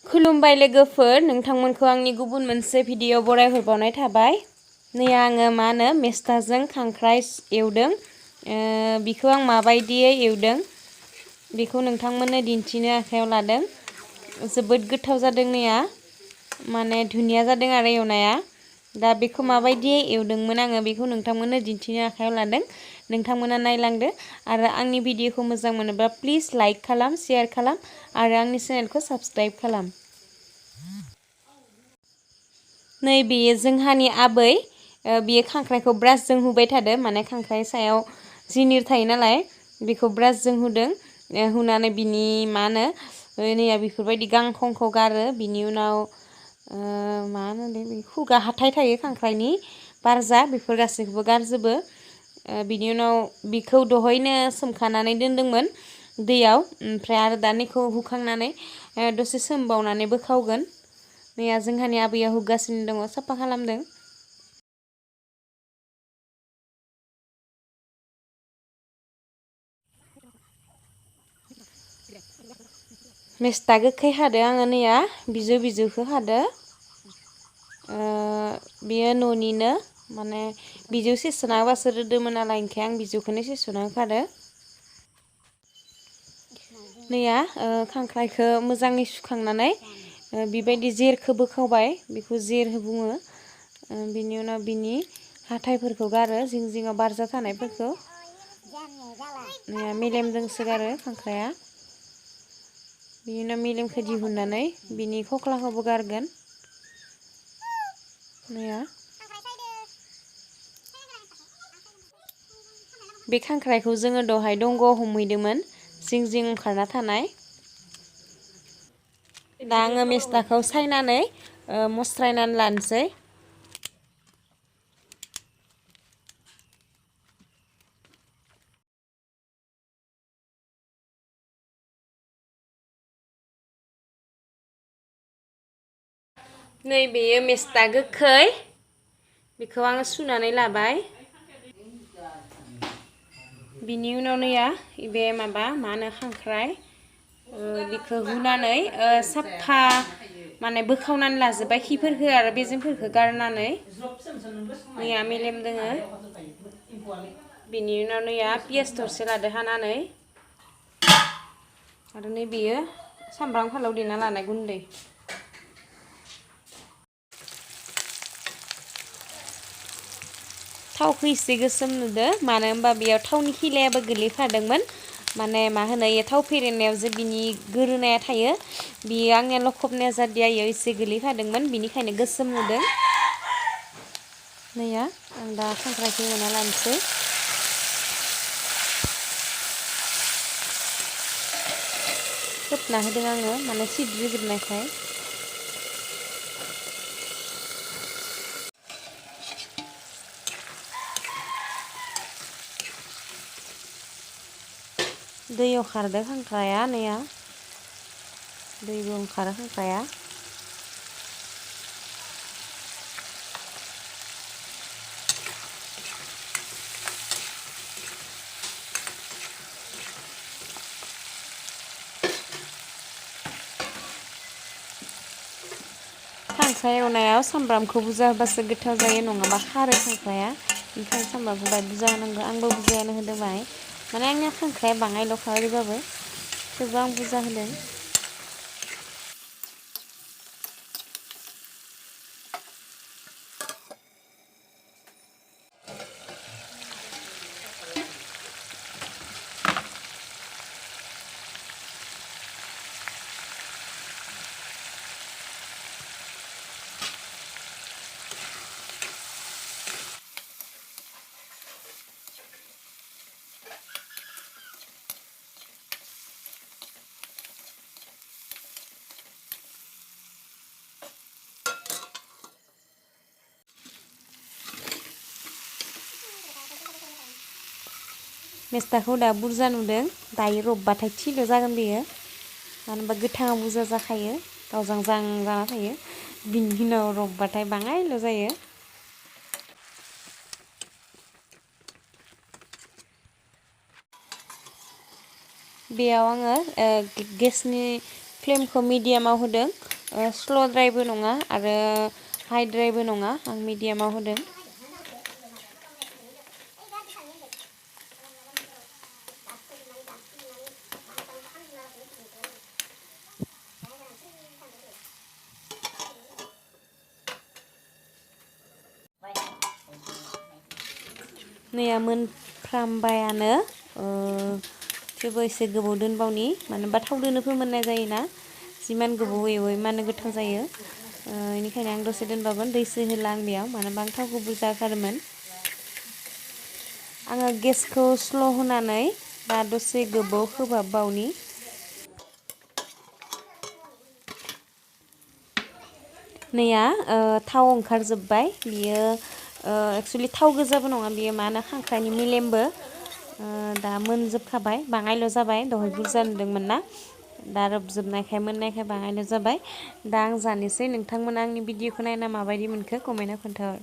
खुलुमबाय लोगोफोर, नोंथांमोनखौ आंनि गुबुन मोनसे भिडिअ बरायहरबावनाय थाबाय। नै आङो मा होनो मेस्थाजों खांख्राइ एवदों। बिखौ आं माबायदियै एवदों बेखौ नोंथांमोननो दिन्थिनो आखायाव लादों। जोबोद गोथाव जादों नैया, माने धुनिया जादों आरो एवनाया। दा बेखौ माबायदियै एवदोंमोन आङो बेखौ नोंथांमोननो दिन्थिनो आखायाव लादों। नोंथांमोना नायलांदो आरो आंनि भिडिअखौ मोजां मोनोब्ला प्लिज लाइक खालाम, शेयार खालाम आरो आंनि चेनेलखौ साबस्क्राइब खालाम। नै बेयो जोंहानि आबै, बियो खांख्राइखौ ब्रासजों हुबाय थादों। माने खांख्राइ सायाव जिनिर थायो नालाय बेखौ ब्रासजों हुदों। हुनानै बिनि मा होनो नैया बेफोरबायदि गांखंखौ गारो। बिनि उनाव मा होनो खुगा हाथाय थायो खांख्राइनि बारजा, बेफोर गासैखौबो गारजोबो। बिनि उनाव बिखौ दहयनो सोमखानानै दोनदोंमोन दैयाव। ओमफ्राय आरो दानिखौ हुखांनानै दसे सोमबावनानै बोखावगोन। नैया जोंहानि आबैया हुगासिनो दङ, साफा खालामदों। मेस्था गोखै हादो आङो नैया बिजौखौ हादो। बियो न'निनो, माने बिजौ सेस'ना होबासो रोदोमो नालाय, ओंखाय आं बिजौखौनो सेस'ना होखादो। नैया खांख्राइखौ मोजाङै सुखांनानै बेबायदि जेरखौ बोखावबाय, बेखौ जेर बुङो। बिनि उनाव बिनि हाथाइफोरखौ गारो, जिं जिङाव बारजा थानायफोरखौ। मेलेमजोंसो गारो खांख्राइया। बिनि उनाव मेलेमखौ दिहुननानै बिनि खख्लाखौबो गारगोन। नैया बे खांख्राइखौ जोङो दहाय दंग'आव हमहैदोंमोन, जिं जिं ओंखारना थानाय। दा आङो मेस्थाखौ सायनानै मस्रायनानै लानोसै। नै बेयो मेस्था गोखै, बेखौ आङो सुनानै लाबाय। बिनि उनाव नैया बे माबा मा होनो खांख्राइ, बेखौ हुनानै साफा माने बोखावनानै लाजोब्बाय, खिफोरखौ आरो बेजेंफोरखौ गारनानै। नैया मेलेम दोङो। बिनि उनाव नैया पियास थरसे लादो हानानै, आरो नै बेयो सामब्राम फानलौ देना लानाय गुन्दै। थावखौ एसे गोसोम नुदो, मानो होनबा बेयाव थावनि खिलायाबो गोलैफादोंमोन। माने मा होनो इयो थाव फेरेननायाव जे बिनि गोरोनाया थायो, बियो आंनिया लखबनाया जादिया, इयाव एसे गोलैफादोंमोन, बिनिखायनो गोसोम नुदों। नैया आं दा खांख्राइखौ एवना लानोसै। खोबना होदों आङो, माने सिद्रिजोबनायखाय। दैयाव खारदो खांख्राइया, नैया दैबो ओंखारो खांख्राइया। खांख्राइ एवनायाव सामब्रामखौ बुरजा होबासो गोथाव जायो, नङाबा खारो खांख्राइया। ओंखायनो सामब्रामखौ बाहाय बुरजा होनांगौ। आंबो बुरजायानो होदों बाहाय, माने आंनिया खांख्राइया बाङायल'खा ओरैबाबो, थेवबो आं बुरजा होदों। मेस्थाखौ दा बुरजा नुदों, दायो रबबाथाय थिल' जागोन बेयो। मानो होनबा गोथाङाव बुरजा जाखायो, गावजां जां जाना थायो। बिनि उनाव रबबाथाय बाङायल' जायो। बेयाव आङो गेसनि फ्लेमखौ मिडियामाव होदों, स्ल'द्रायबो नङा आरो हाइद्रायबो नङा, आं मिडियामाव होदों। नैया मोनफ्रामबायानो, थेवबो एसे गोबाव दोनबावनि, मानो होनबा थावदोनो फोमोननाय जायोना, जिमान गोबाव एवो इमाननो गोथाव जायो। बेनिखायनो आं दसे दोनबावगोन, दैसो होला आं बेयाव, मानो होनबा आं थावखौ बुरजा होखादोंमोन। आङो गेसखौ स्ल' होनानै दा दसे गोबाव खोबहाबबावनि। नैया थाव ओंखारजोब्बाय, बियो एक्सुवेलि थाव गोजाबो नङा, बियो मा होनो खांख्राइनि मेलेमबो। दा मोनजोबखाबाय, बाङायल' जाबाय, दहाय बुरजा नुदोंमोन ना, दा रोबजोबनायखाय मोननायखाय बाङायल' जाबाय। दा आं जानोसै, नोंथांमोना आंनि भिडिअखौ नायना माबायदि मोनखो कमेन्टआव खोन्थाहर।